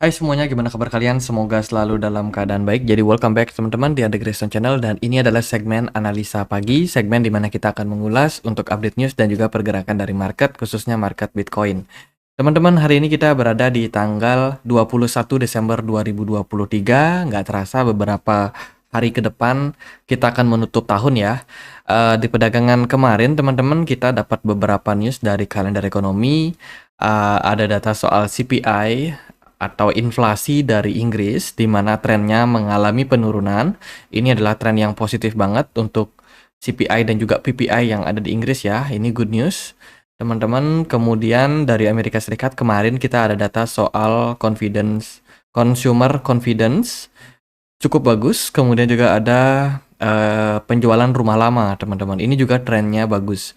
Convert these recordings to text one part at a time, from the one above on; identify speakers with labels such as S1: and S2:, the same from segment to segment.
S1: Hai semuanya, gimana kabar kalian? Semoga selalu dalam keadaan baik. Jadi welcome back teman-teman di The Grayson Channel, dan ini adalah segmen analisa pagi, segmen di mana kita akan mengulas untuk update news dan juga pergerakan dari market, khususnya market Bitcoin. Teman-teman, hari ini kita berada di tanggal 21 Desember 2023. Nggak terasa beberapa hari ke depan kita akan menutup tahun ya. Di perdagangan kemarin teman-teman kita dapat beberapa news dari kalender ekonomi. Ada data soal CPI atau inflasi dari Inggris, di mana trennya mengalami penurunan. Ini adalah tren yang positif banget untuk CPI dan juga PPI yang ada di Inggris ya. Ini good news teman-teman. Kemudian dari Amerika Serikat kemarin kita ada data soal consumer confidence cukup bagus. Kemudian juga ada penjualan rumah lama teman-teman. Ini juga trennya bagus.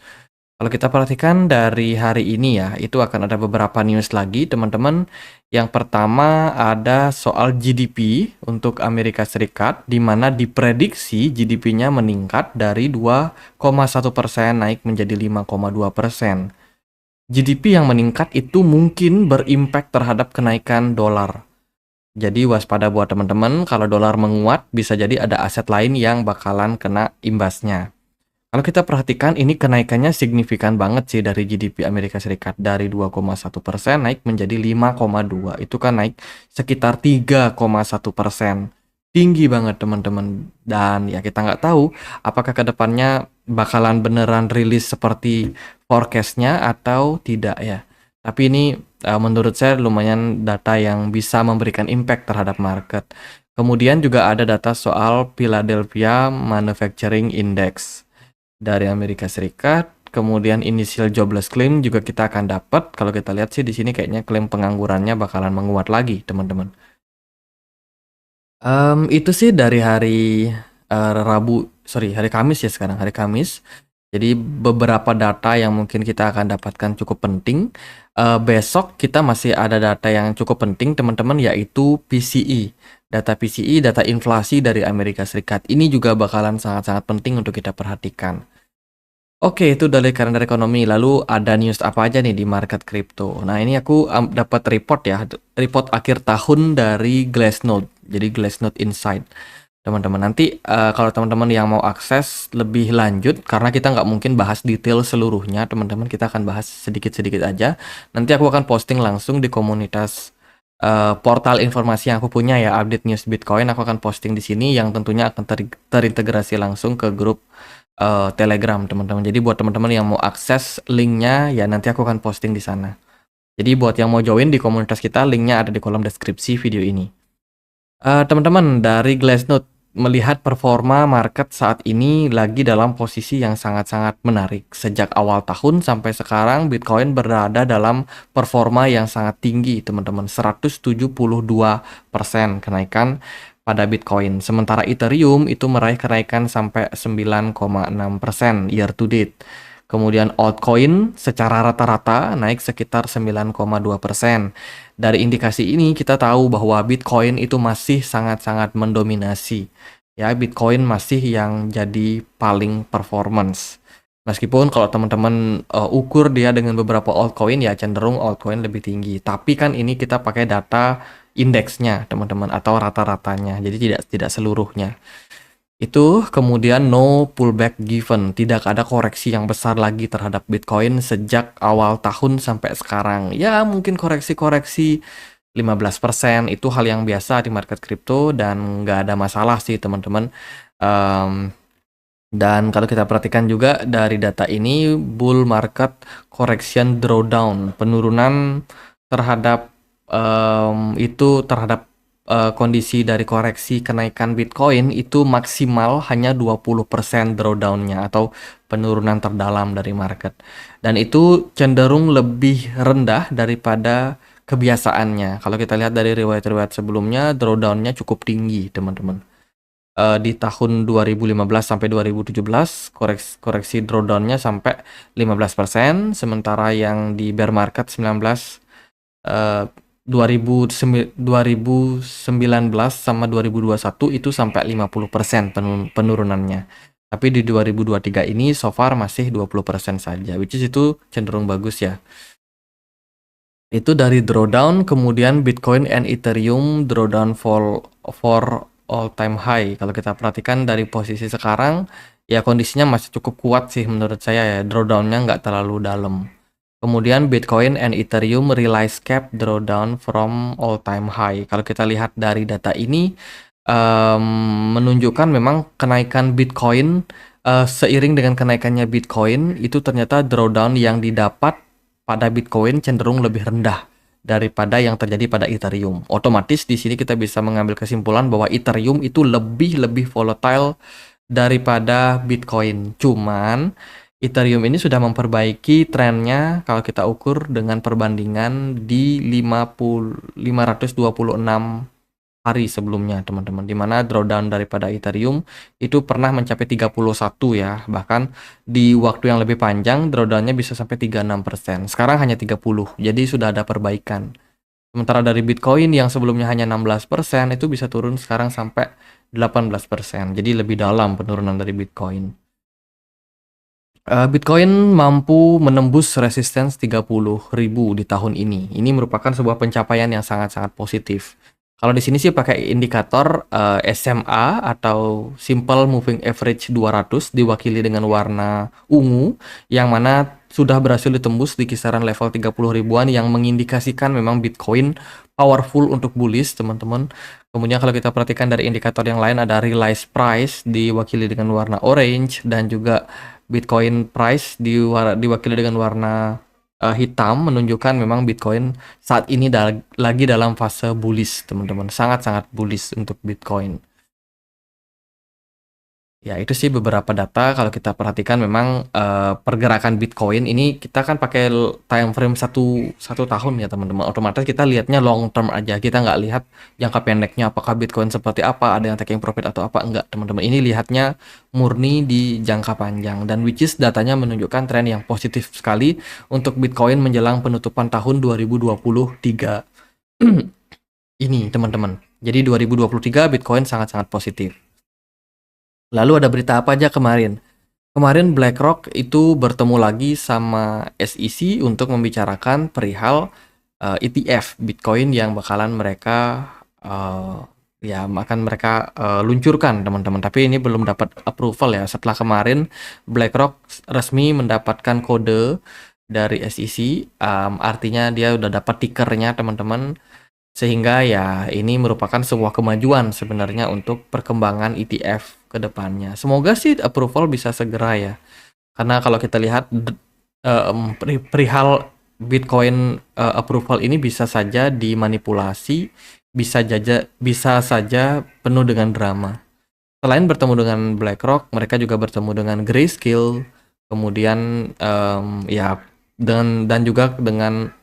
S1: Kalau kita perhatikan dari hari ini ya, itu akan ada beberapa news lagi teman-teman. Yang pertama ada soal GDP untuk Amerika Serikat, di mana diprediksi GDP-nya meningkat dari 2,1% naik menjadi 5,2%. GDP yang meningkat itu mungkin berimpact terhadap kenaikan dolar. Jadi waspada buat teman-teman, kalau dolar menguat bisa jadi ada aset lain yang bakalan kena imbasnya. Kalau kita perhatikan ini kenaikannya signifikan banget sih dari GDP Amerika Serikat, dari 2,1% naik menjadi 5,2. Itu kan naik sekitar 3,1%. Tinggi banget teman-teman. Dan ya kita nggak tahu apakah kedepannya bakalan beneran rilis seperti forecast-nya atau tidak ya. Tapi ini menurut saya lumayan data yang bisa memberikan impact terhadap market. Kemudian juga ada data soal Philadelphia Manufacturing Index dari Amerika Serikat. Kemudian initial jobless claim juga kita akan dapat. Kalau kita lihat sih di sini kayaknya klaim penganggurannya bakalan menguat lagi, teman-teman. Itu sih dari hari Kamis ya sekarang, hari Kamis. Jadi beberapa data yang mungkin kita akan dapatkan cukup penting. Besok kita masih ada data yang cukup penting, teman-teman, yaitu PCE. Data PCE, data inflasi dari Amerika Serikat. Ini juga bakalan sangat-sangat penting untuk kita perhatikan. Oke, itu dari kalender ekonomi. Lalu ada news apa aja nih di market kripto? Nah, ini aku dapat report ya, report akhir tahun dari Glassnode. Jadi Glassnode Insight. Teman-teman, nanti kalau teman-teman yang mau akses lebih lanjut, karena kita nggak mungkin bahas detail seluruhnya, teman-teman, kita akan bahas sedikit-sedikit aja. Nanti aku akan posting langsung di komunitas portal informasi yang aku punya ya, update news Bitcoin. Aku akan posting di sini yang tentunya akan terintegrasi langsung ke grup Telegram, teman-teman. Jadi buat teman-teman yang mau akses linknya ya, nanti aku akan posting di sana. Jadi buat yang mau join di komunitas kita, linknya ada di kolom deskripsi video ini. Teman-teman, dari Glassnode melihat performa market saat ini lagi dalam posisi yang sangat-sangat menarik. Sejak awal tahun sampai sekarang, Bitcoin berada dalam performa yang sangat tinggi, teman-teman. 172% kenaikan pada Bitcoin. Sementara Ethereum itu meraih kenaikan sampai 9,6% year to date. Kemudian altcoin secara rata-rata naik sekitar 9,2%. Dari indikasi ini kita tahu bahwa Bitcoin itu masih sangat-sangat mendominasi. Ya, Bitcoin masih yang jadi paling performance. Meskipun kalau teman-teman ukur dia dengan beberapa altcoin ya cenderung altcoin lebih tinggi. Tapi kan ini kita pakai data indeksnya, teman-teman, atau rata-ratanya. Jadi tidak seluruhnya. Itu kemudian no pullback given, tidak ada koreksi yang besar lagi terhadap Bitcoin sejak awal tahun sampai sekarang. Ya mungkin koreksi-koreksi 15% itu hal yang biasa di market crypto dan nggak ada masalah sih teman-teman. Dan kalau kita perhatikan juga dari data ini, bull market correction drawdown, penurunan terhadap terhadap kondisi dari koreksi kenaikan Bitcoin itu maksimal hanya 20% drawdown-nya atau penurunan terdalam dari market. Dan itu cenderung lebih rendah daripada kebiasaannya. Kalau kita lihat dari riwayat-riwayat sebelumnya, drawdown-nya cukup tinggi, teman-teman. Di tahun 2015 sampai 2017, koreksi drawdown-nya sampai 15%, sementara yang di bear market 2019 sama 2021 itu sampai 50% penurunannya. Tapi di 2023 ini so far masih 20% saja, which is itu cenderung bagus ya. Itu dari drawdown, kemudian Bitcoin and Ethereum drawdown for all time high. Kalau kita perhatikan dari posisi sekarang, ya kondisinya masih cukup kuat sih menurut saya ya. Drawdownnya nggak terlalu dalam. Kemudian Bitcoin and Ethereum realized cap drawdown from all time high. Kalau kita lihat dari data ini, menunjukkan memang kenaikan Bitcoin, seiring dengan kenaikannya Bitcoin, itu ternyata drawdown yang didapat pada Bitcoin cenderung lebih rendah daripada yang terjadi pada Ethereum. Otomatis di sini kita bisa mengambil kesimpulan bahwa Ethereum itu lebih volatile daripada Bitcoin. Cuman Ethereum ini sudah memperbaiki trennya kalau kita ukur dengan perbandingan di 526 hari sebelumnya, teman-teman, di mana drawdown daripada Ethereum itu pernah mencapai 31 ya, bahkan di waktu yang lebih panjang drawdownnya bisa sampai 36%. Sekarang hanya 30, jadi sudah ada perbaikan. Sementara dari Bitcoin yang sebelumnya hanya 16%, itu bisa turun sekarang sampai 18%. Jadi lebih dalam penurunan dari Bitcoin. Bitcoin mampu menembus resistance 30.000 di tahun ini. Ini merupakan sebuah pencapaian yang sangat-sangat positif. Kalau di sini sih pakai indikator SMA atau Simple Moving Average 200 diwakili dengan warna ungu, yang mana sudah berhasil ditembus di kisaran level 30 ribuan yang mengindikasikan memang Bitcoin powerful untuk bullish, teman-teman. Kemudian kalau kita perhatikan dari indikator yang lain, ada realized price diwakili dengan warna orange, dan juga Bitcoin price diwakili dengan warna hitam, menunjukkan memang Bitcoin saat ini lagi dalam fase bullish, teman-teman. Sangat-sangat bullish untuk Bitcoin. Ya, itu sih beberapa data. Kalau kita perhatikan memang pergerakan Bitcoin ini kita kan pakai time frame satu tahun ya, teman-teman. Otomatis kita lihatnya long term aja. Kita nggak lihat jangka pendeknya apakah Bitcoin seperti apa, ada yang taking profit atau apa, enggak, teman-teman. Ini lihatnya murni di jangka panjang, dan which is datanya menunjukkan tren yang positif sekali untuk Bitcoin menjelang penutupan tahun 2023 ini, teman-teman. Jadi 2023 Bitcoin sangat-sangat positif. Lalu ada berita apa aja kemarin? Kemarin BlackRock itu bertemu lagi sama SEC untuk membicarakan perihal ETF Bitcoin yang bakalan mereka luncurkan, teman-teman. Tapi ini belum dapat approval ya. Setelah kemarin BlackRock resmi mendapatkan kode dari SEC, artinya dia udah dapat tikernya, teman-teman. Sehingga ya ini merupakan sebuah kemajuan sebenarnya untuk perkembangan ETF ke depannya. Semoga sih approval bisa segera ya. Karena kalau kita lihat perihal Bitcoin approval ini bisa saja dimanipulasi, bisa saja penuh dengan drama. Selain bertemu dengan BlackRock, mereka juga bertemu dengan Grayscale, kemudian dan juga dengan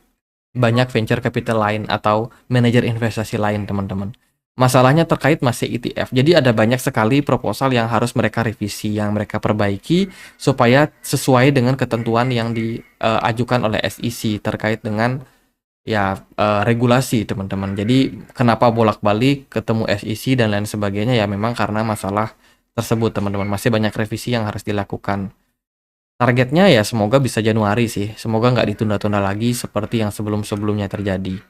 S1: banyak venture capital lain atau manajer investasi lain, teman-teman. Masalahnya terkait masih ETF. Jadi ada banyak sekali proposal yang harus mereka revisi, yang mereka perbaiki supaya sesuai dengan ketentuan yang diajukan oleh SEC terkait dengan regulasi, teman-teman. Jadi kenapa bolak-balik ketemu SEC dan lain sebagainya, ya memang karena masalah tersebut, teman-teman. Masih banyak revisi yang harus dilakukan. Targetnya ya semoga bisa Januari sih. Semoga nggak ditunda-tunda lagi seperti yang sebelum-sebelumnya terjadi.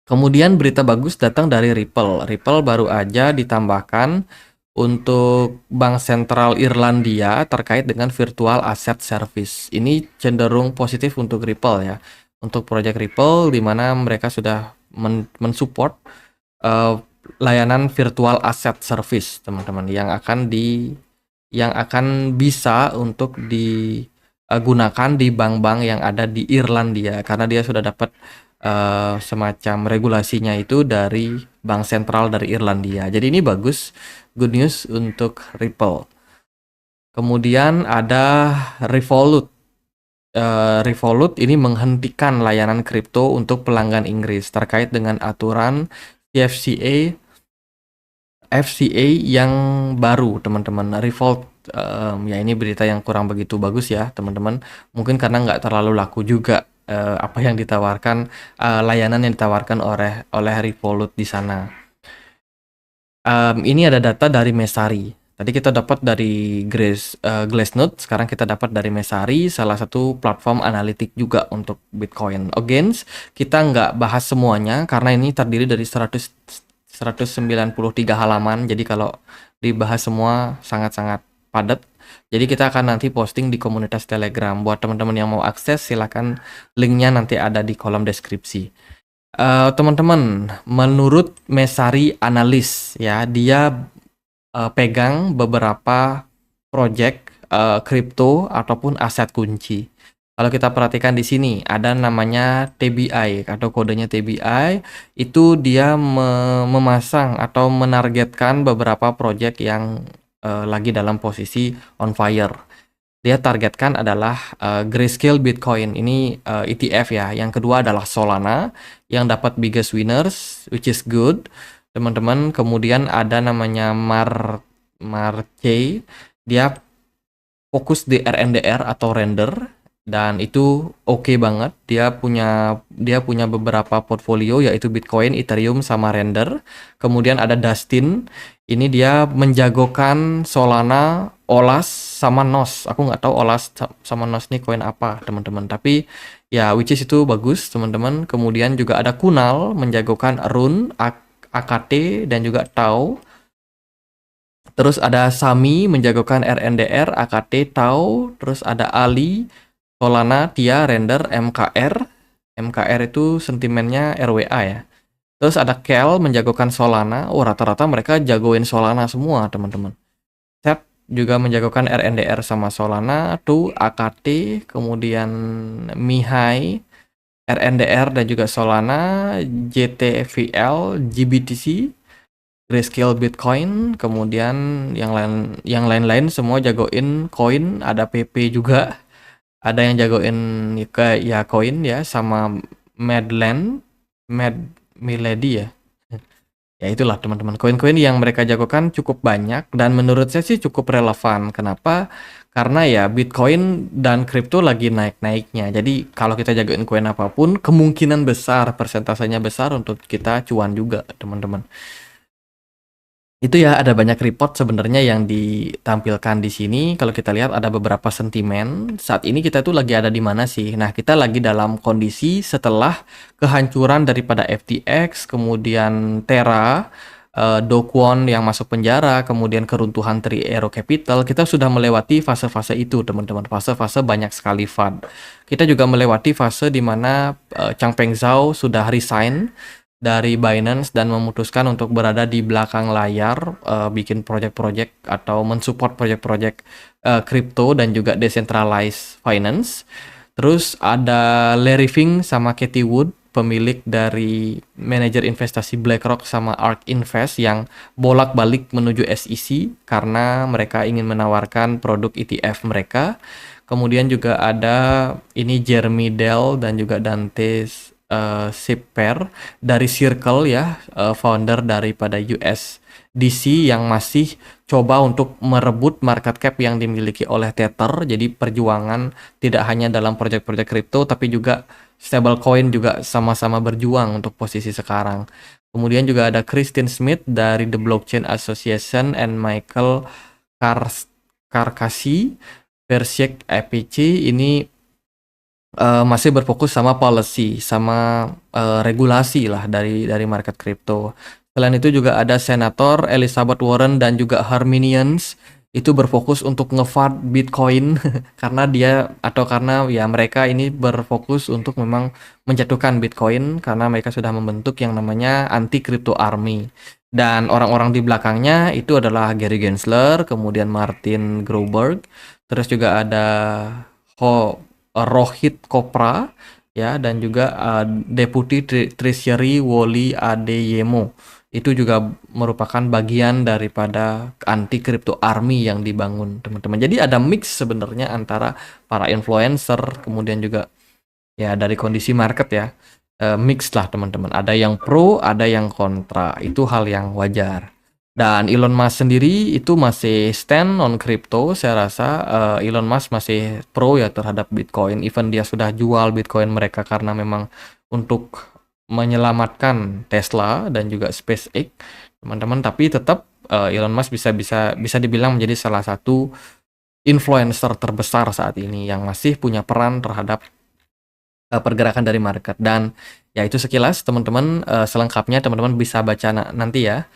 S1: Kemudian berita bagus datang dari Ripple. Ripple baru aja ditambahkan untuk Bank Sentral Irlandia terkait dengan Virtual Asset Service. Ini cenderung positif untuk Ripple ya. Untuk proyek Ripple, di mana mereka sudah mensupport layanan Virtual Asset Service, teman-teman, yang akan bisa untuk digunakan di bank-bank yang ada di Irlandia, karena dia sudah dapat semacam regulasinya itu dari bank sentral dari Irlandia. Jadi ini bagus, good news untuk Ripple. Kemudian ada Revolut. Revolut ini menghentikan layanan kripto untuk pelanggan Inggris terkait dengan aturan FCA yang baru, teman-teman. Revolt, ya ini berita yang kurang begitu bagus ya, teman-teman. Mungkin karena nggak terlalu laku juga apa yang ditawarkan, layanan yang ditawarkan oleh Revolut di sana. Ini ada data dari Messari. Tadi kita dapat dari Glassnode, sekarang kita dapat dari Messari, salah satu platform analitik juga untuk Bitcoin. Again, kita nggak bahas semuanya karena ini terdiri dari 193 halaman, jadi kalau dibahas semua sangat-sangat padat. Jadi kita akan nanti posting di komunitas Telegram. Buat teman-teman yang mau akses, silakan linknya nanti ada di kolom deskripsi. Teman-teman, menurut Messari analis ya, dia pegang beberapa project kripto ataupun aset kunci. Kalau kita perhatikan di sini ada namanya TBI atau kodenya TBI, itu dia memasang atau menargetkan beberapa project yang lagi dalam posisi on fire. Dia targetkan adalah Grayscale Bitcoin, ini ETF ya. Yang kedua adalah Solana yang dapat biggest winners, which is good teman-teman. Kemudian ada namanya Marche, dia fokus di RNDR atau render, dan itu oke banget. Dia punya beberapa portfolio yaitu Bitcoin, Ethereum sama render. Kemudian ada Dustin, ini dia menjagokan Solana, Olas sama Nos. Aku nggak tahu Olas sama Nos nih koin apa teman-teman, tapi ya which is itu bagus teman-teman. Kemudian juga ada Kunal menjagokan Rune, AKT dan juga Tau. Terus ada Sami menjagokan RNDR, AKT, Tau. Terus ada Ali, Solana, Tia, Render, MKR. MKR itu sentimennya RWA ya. Terus ada Kel menjagokan Solana. Oh, rata-rata mereka jagoin Solana semua, teman-teman. Set juga menjagokan RNDR sama Solana. Tuh, AKT, kemudian Mihai, RNDR dan juga Solana, JTVL, GBTC, Grayscale Bitcoin, kemudian yang lain-lain semua jagoin koin, ada PP juga. Ada yang jagoin ya koin ya, sama Milady ya. Ya itulah teman-teman, koin-koin yang mereka jagokan cukup banyak dan menurut saya sih cukup relevan. Kenapa? Karena ya Bitcoin dan kripto lagi naik-naiknya. Jadi kalau kita jagoin koin apapun, kemungkinan besar, persentasenya besar untuk kita cuan juga, teman-teman. Itu ya, ada banyak report sebenarnya yang ditampilkan di sini. Kalau kita lihat ada beberapa sentimen. Saat ini kita tuh lagi ada di mana sih? Nah, kita lagi dalam kondisi setelah kehancuran daripada FTX, kemudian Terra, Do Kwon yang masuk penjara, kemudian keruntuhan Three Arrow Capital. Kita sudah melewati fase-fase itu, teman-teman. Fase-fase banyak sekali fund. Kita juga melewati fase di mana Changpeng Zhao sudah resign dari Binance dan memutuskan untuk berada di belakang layar, bikin project-project atau mensupport project-project crypto dan juga decentralized finance. Terus ada Larry Fink sama Cathie Wood, pemilik dari manajer investasi BlackRock sama ARK Invest yang bolak-balik menuju SEC karena mereka ingin menawarkan produk ETF mereka. Kemudian juga ada ini Jeremy Dell dan juga Dante Shipper dari Circle ya, founder daripada USDC yang masih coba untuk merebut market cap yang dimiliki oleh Tether. Jadi perjuangan tidak hanya dalam proyek-proyek kripto tapi juga stablecoin juga sama-sama berjuang untuk posisi sekarang. Kemudian juga ada Christine Smith dari The Blockchain Association and Michael Karkasi Persiek EPC, ini masih berfokus sama policy, sama regulasi lah dari market crypto. Selain itu juga ada Senator Elizabeth Warren dan juga Herminians, itu berfokus untuk nge-fund Bitcoin karena ya mereka ini berfokus untuk memang menjatuhkan Bitcoin karena mereka sudah membentuk yang namanya anti crypto army. Dan orang-orang di belakangnya itu adalah Gary Gensler, kemudian Martin Groberg, terus juga ada Rohit Chopra ya, dan juga Deputy Treasury Woli Adeyemo. Itu juga merupakan bagian daripada anti crypto army yang dibangun, teman-teman. Jadi ada mix sebenarnya antara para influencer, kemudian juga ya dari kondisi market ya, mix lah teman-teman. Ada yang pro, ada yang kontra. Itu hal yang wajar. Dan Elon Musk sendiri itu masih stand on crypto. Saya rasa Elon Musk masih pro ya terhadap Bitcoin. Even dia sudah jual Bitcoin mereka karena memang untuk menyelamatkan Tesla dan juga SpaceX, teman-teman. Tapi tetap Elon Musk bisa dibilang menjadi salah satu influencer terbesar saat ini yang masih punya peran terhadap pergerakan dari market. Dan ya itu sekilas teman-teman, selengkapnya teman-teman bisa baca nanti ya.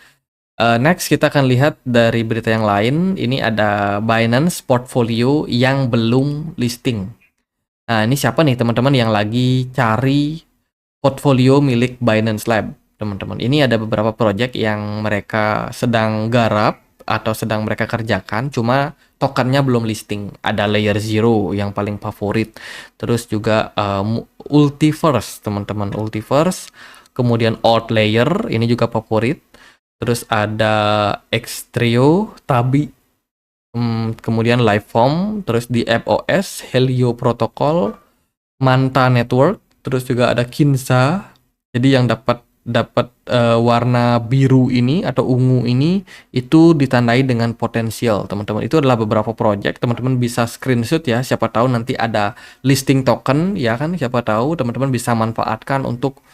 S1: Next kita akan lihat dari berita yang lain. Ini ada Binance portfolio yang belum listing. Nah, ini siapa nih teman-teman yang lagi cari portfolio milik Binance Lab, teman-teman. Ini ada beberapa project yang mereka sedang garap atau sedang mereka kerjakan, cuma tokennya belum listing. Ada Layer Zero yang paling favorit. Terus juga Ultiverse, teman-teman. Ultiverse. Kemudian Outlayer, ini juga favorit. Terus ada Xtrio, Tabi, kemudian Liveform, terus di FOS, Helio Protocol, Manta Network, terus juga ada Kinza. Jadi yang dapat warna biru ini atau ungu ini itu ditandai dengan potensial, teman-teman. Itu adalah beberapa project, teman-teman bisa screenshot ya. Siapa tahu nanti ada listing token ya kan, siapa tahu teman-teman bisa manfaatkan untuk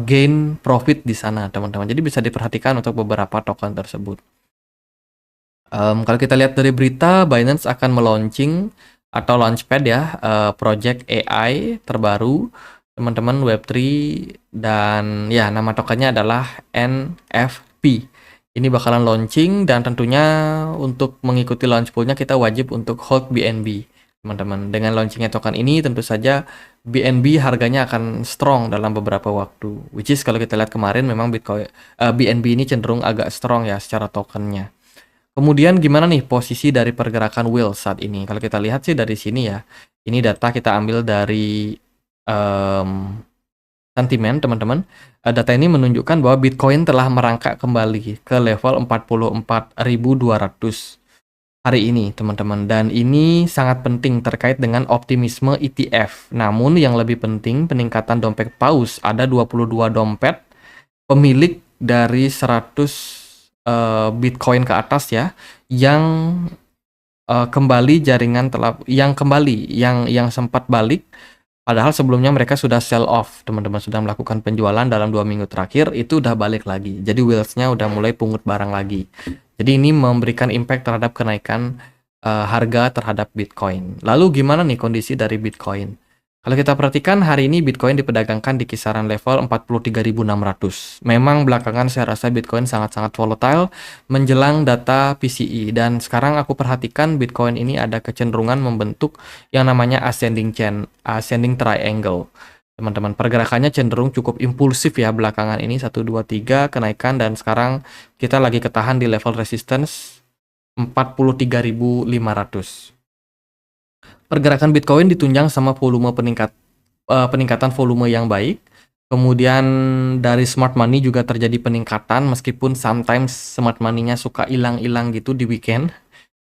S1: gain profit di sana, teman-teman. Jadi bisa diperhatikan untuk beberapa token tersebut. Kalau kita lihat dari berita, Binance akan meluncing atau launchpad ya, project AI terbaru, teman-teman, Web3, dan ya nama tokennya adalah NFP. Ini bakalan launching dan tentunya untuk mengikuti launch poolnya kita wajib untuk hold BNB, teman-teman. Dengan launchingnya token ini tentu saja BNB harganya akan strong dalam beberapa waktu. Which is kalau kita lihat kemarin memang BNB ini cenderung agak strong ya secara tokennya. Kemudian gimana nih posisi dari pergerakan whales saat ini? Kalau kita lihat sih dari sini ya, ini data kita ambil dari sentimen, teman-teman. Data ini menunjukkan bahwa Bitcoin telah merangkak kembali ke level 44.200 hari ini, teman-teman. Dan ini sangat penting terkait dengan optimisme ETF. Namun yang lebih penting, peningkatan dompet paus. Ada 22 dompet pemilik dari 100 Bitcoin ke atas ya, yang kembali jaringan yang sempat balik, padahal sebelumnya mereka sudah sell off, teman-teman, sudah melakukan penjualan dalam 2 minggu terakhir, itu udah balik lagi. Jadi whales-nya udah mulai pungut barang lagi. Jadi ini memberikan impact terhadap kenaikan harga terhadap Bitcoin. Lalu gimana nih kondisi dari Bitcoin? Kalau kita perhatikan hari ini Bitcoin diperdagangkan di kisaran level 43.600. Memang belakangan saya rasa Bitcoin sangat-sangat volatile menjelang data PCE. Dan sekarang aku perhatikan Bitcoin ini ada kecenderungan membentuk yang namanya ascending triangle. Teman-teman, pergerakannya cenderung cukup impulsif ya belakangan ini, 1, 2, 3 kenaikan, dan sekarang kita lagi ketahan di level resistance 43.500. Pergerakan Bitcoin ditunjang sama peningkatan volume yang baik. Kemudian dari smart money juga terjadi peningkatan, meskipun sometimes smart money-nya suka hilang-hilang gitu di weekend.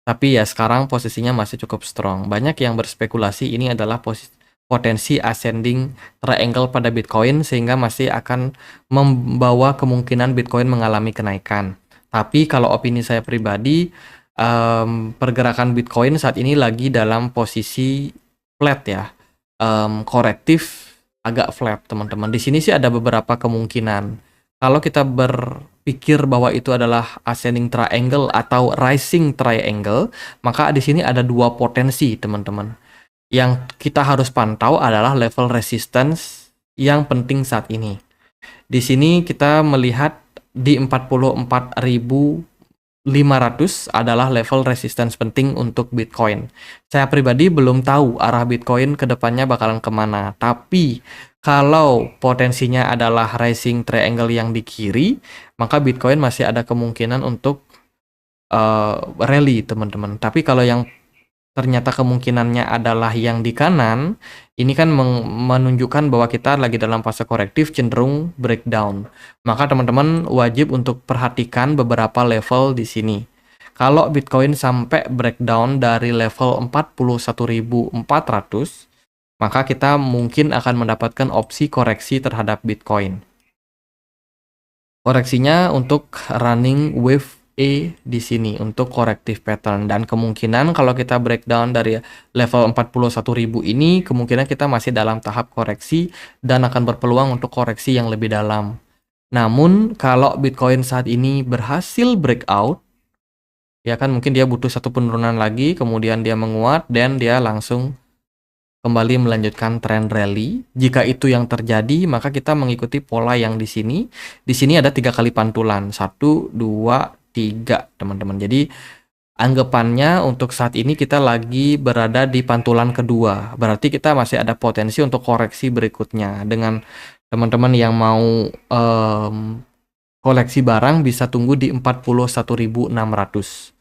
S1: Tapi ya sekarang posisinya masih cukup strong. Banyak yang berspekulasi ini adalah potensi ascending triangle pada Bitcoin, sehingga masih akan membawa kemungkinan Bitcoin mengalami kenaikan. Tapi kalau opini saya pribadi, pergerakan Bitcoin saat ini lagi dalam posisi flat ya, korektif agak flat, teman-teman. Di sini sih ada beberapa kemungkinan. Kalau kita berpikir bahwa itu adalah ascending triangle atau rising triangle, maka di sini ada 2 potensi, teman-teman. Yang kita harus pantau adalah level resistance yang penting saat ini. Di sini kita melihat di 44.500 adalah level resistance penting untuk Bitcoin. Saya pribadi belum tahu arah Bitcoin ke depannya bakalan kemana. Tapi kalau potensinya adalah rising triangle yang di kiri, maka Bitcoin masih ada kemungkinan untuk rally, teman-teman. Tapi kalau yang ternyata kemungkinannya adalah yang di kanan, ini kan menunjukkan bahwa kita lagi dalam fase korektif cenderung breakdown. Maka teman-teman wajib untuk perhatikan beberapa level di sini. Kalau Bitcoin sampai breakdown dari level 41.400, maka kita mungkin akan mendapatkan opsi koreksi terhadap Bitcoin. Koreksinya untuk running wave E di sini untuk corrective pattern, dan kemungkinan kalau kita breakdown dari level 41.000 ini, kemungkinan kita masih dalam tahap koreksi dan akan berpeluang untuk koreksi yang lebih dalam. Namun kalau Bitcoin saat ini berhasil breakout, ya kan mungkin dia butuh satu penurunan lagi, kemudian dia menguat dan dia langsung kembali melanjutkan tren rally. Jika itu yang terjadi, maka kita mengikuti pola yang di sini. Di sini ada 3 kali pantulan, 1, 2, 3, teman-teman. Jadi anggapannya untuk saat ini kita lagi berada di pantulan kedua. Berarti kita masih ada potensi untuk koreksi berikutnya. Dengan teman-teman yang mau koleksi barang bisa tunggu di 41.600.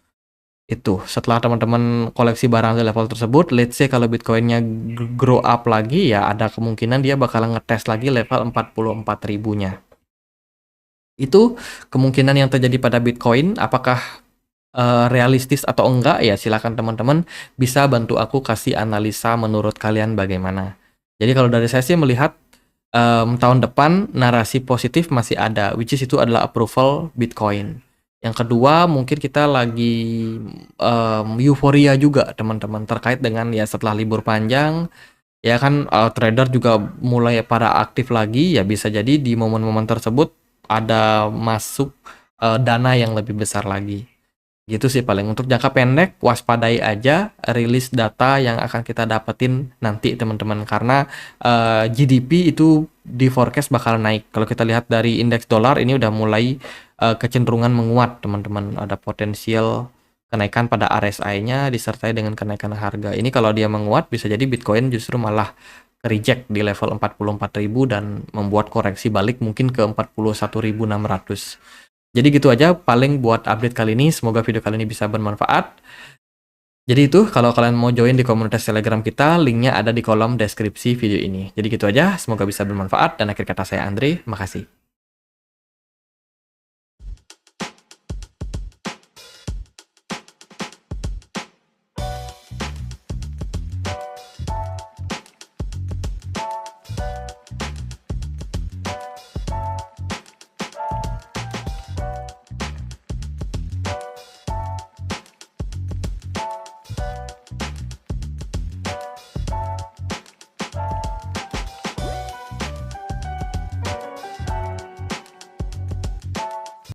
S1: Itu setelah teman-teman koleksi barang di level tersebut, let's say kalau Bitcoinnya grow up lagi, ya ada kemungkinan dia bakal ngetes lagi level 44.000-nya. Itu kemungkinan yang terjadi pada Bitcoin. Apakah realistis atau enggak, ya silakan teman-teman bisa bantu aku kasih analisa menurut kalian bagaimana. Jadi kalau dari saya sih melihat tahun depan narasi positif masih ada, which is itu adalah approval Bitcoin. Yang kedua, mungkin kita lagi euforia juga teman-teman terkait dengan ya setelah libur panjang, ya kan trader juga mulai pada aktif lagi, ya bisa jadi di momen-momen tersebut ada masuk dana yang lebih besar lagi. Gitu sih paling. Untuk jangka pendek, waspadai aja rilis data yang akan kita dapetin nanti teman-teman. Karena GDP itu di forecast bakal naik. Kalau kita lihat dari indeks dolar ini udah mulai kecenderungan menguat teman-teman. Ada potensial kenaikan pada RSI-nya disertai dengan kenaikan harga. Ini kalau dia menguat bisa jadi Bitcoin justru malah reject di level 44.000 dan membuat koreksi balik mungkin ke 41.600. Jadi gitu aja paling buat update kali ini. Semoga video kali ini bisa bermanfaat. Jadi itu, kalau kalian mau join di komunitas Telegram kita, linknya ada di kolom deskripsi video ini. Jadi gitu aja, semoga bisa bermanfaat. Dan akhir kata saya Andre, makasih.